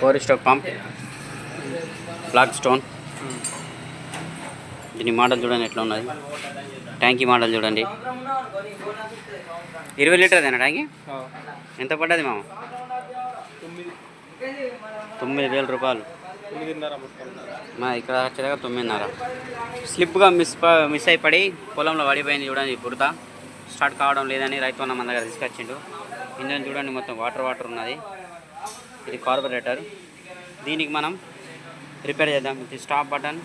Four stroke pump, black stone. దీని model చూడండి ఎట్లా ఉన్నది. ట్యాంకీ మోడల్ చూడండి. 20 లీటర్దేనా ట్యాంకీ? ఎంత పడ్డది మామ? 9,000 రూపాయలు. మా ఇక్కడ వచ్చేదాకా 9,500. స్లిప్గా మిస్ అయిపడి పొలంలో పడిపోయింది చూడండి. బురద స్టార్ట్ కావడం లేదని రైతు అన్న మన దగ్గర తీసుకొచ్చిండు. ఇంజన్ చూడండి మొత్తం వాటర్ ఉన్నది. ఇది కార్బొరేటర్. దీనికి మనం రిపేర్ చేద్దాం. ఇది స్టాప్ బటన్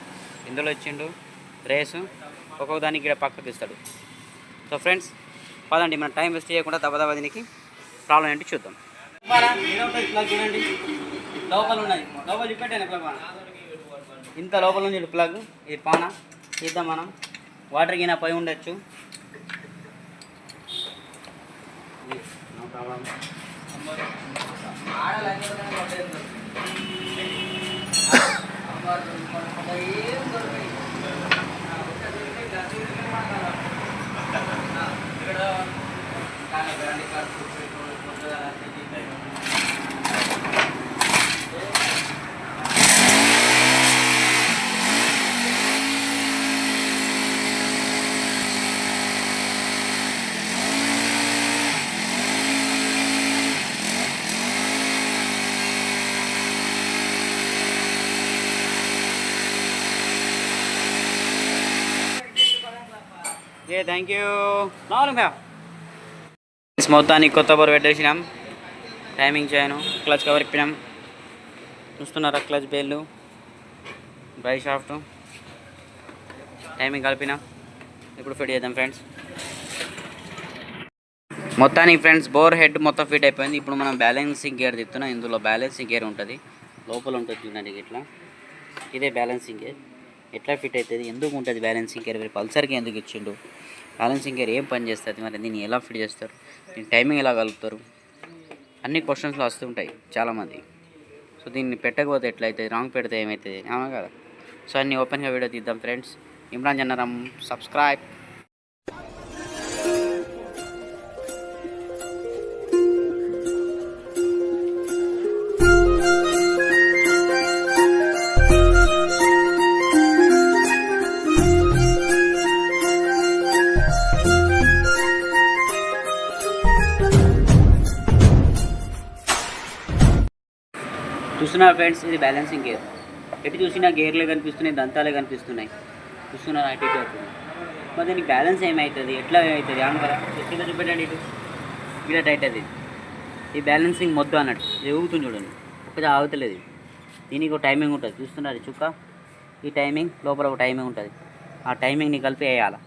ఇందులో ఇచ్చిండు. రేసు ఒక్కొక్క దానికి ఇక్కడ పక్కకి ఇస్తాడు. సో ఫ్రెండ్స్ పదండి, మనం టైం వేస్ట్ చేయకుండా దెబ్బ దీనికి ప్రాబ్లం ఏంటి చూద్దాం. ప్లగ్ చూడండి లోపల ఉన్నది. లోపల చూపెట్టాను ప్లగ్ ఇంత లోపల నుంచి ప్లగ్. ఇది పాన ఇద్దాం మనం. వాటర్ గిన పై ఉండొచ్చు. No problem. ఏ థ్యాంక్ యూ. మొత్తానికి కొత్త బోర్ పెట్టేసినాం. టైమింగ్ చేయను. క్లచ్ కవర్ ఇప్పినాం. చూస్తున్నారా క్లచ్ బేళ్ళు, డ్రై షాఫ్ట్, టైమింగ్ కలిపినాం. ఇప్పుడు ఫిట్ చేద్దాం ఫ్రెండ్స్. మొత్తానికి ఫ్రెండ్స్ బోర్ హెడ్ మొత్తం ఫిట్ అయిపోయింది. ఇప్పుడు మనం బ్యాలెన్సింగ్ గేర్ తిప్పుతున్నాం. ఇందులో బ్యాలెన్సింగ్ గేర్ ఉంటుంది, లోపల ఉంటుంది చూడండి ఇట్లా. ఇదే బ్యాలెన్సింగ్ గేర్. ఎట్లా ఫిట్ అవుతుంది, ఎందుకు ఉంటుంది బ్యాలెన్సింగ్ గేర్? పల్సర్కి ఎందుకు ఇచ్చిండు? బ్యాలెన్సింగ్ గేర్ ఏం పని చేస్తుంది, మరి దీన్ని ఎలా ఫిట్ చేస్తారు, దీన్ని టైమింగ్ ఎలా కలుపుతారు, అన్ని క్వశ్చన్స్లో వస్తుంటాయి చాలామంది. సో దీన్ని పెట్టకపోతే ఎట్లయితుంది, రాంగ్ పెడితే ఏమవుతుంది, అవునా కదా? సో అన్ని ఓపెన్గా వీడియో తీద్దాం ఫ్రెండ్స్. ఇమ్రాన్ జన్నారం, సబ్స్క్రైబ్. చూస్తున్నారు ఫ్రెండ్స్, ఇది బ్యాలెన్సింగ్ గేర్. ఎటు చూసినా గేర్లే కనిపిస్తున్నాయి, దంతాలే కనిపిస్తున్నాయి. చూస్తున్నారు అటు ఇటు అవుతుంది. మరి దీనికి బ్యాలెన్స్ ఏమవుతుంది, ఎట్లా అవుతుంది అవును కదా? కింద చూపెట్టండి. ఇటు ఇలా టైట్ అది. ఈ బ్యాలెన్సింగ్ మొద్దు అన్నట్టు ఇది ఊగుతుంది చూడండి, ఒకటి ఆగుతలేదు. దీనికి ఒక టైమింగ్ ఉంటుంది. చూస్తున్నారు చుక్క, ఈ టైమింగ్ లోపల ఒక టైమింగ్ ఉంటుంది. ఆ టైమింగ్ని కలిపి వేయాలి.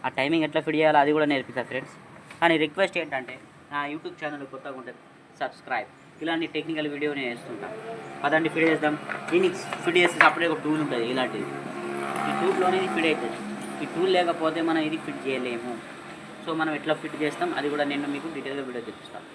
ఆ టైమింగ్ ఎట్లా ఫిట్ చేయాలో అది కూడా నేర్పిస్తారు ఫ్రెండ్స్. కానీ రిక్వెస్ట్ ఏంటంటే నా యూట్యూబ్ ఛానల్ కొత్తగా ఉంటుంది, సబ్స్క్రైబ్. ఇలాంటి టెక్నికల్ వీడియో నేను వేస్తుంటాను. అదండి ఫిట్ చేద్దాం. దీనికి ఫిట్ చేస్తే సపరేట్ ఒక టూల్ ఉంటుంది ఇలాంటిది. ఈ టూల్లోనే ఇది ఫిట్ అవుతుంది. ఈ టూల్ లేకపోతే మనం ఇది ఫిట్ చేయలేము. సో మనం ఎట్లా ఫిట్ చేస్తాం అది కూడా నేను మీకు డీటెయిల్గా వీడియో చూపిస్తాను.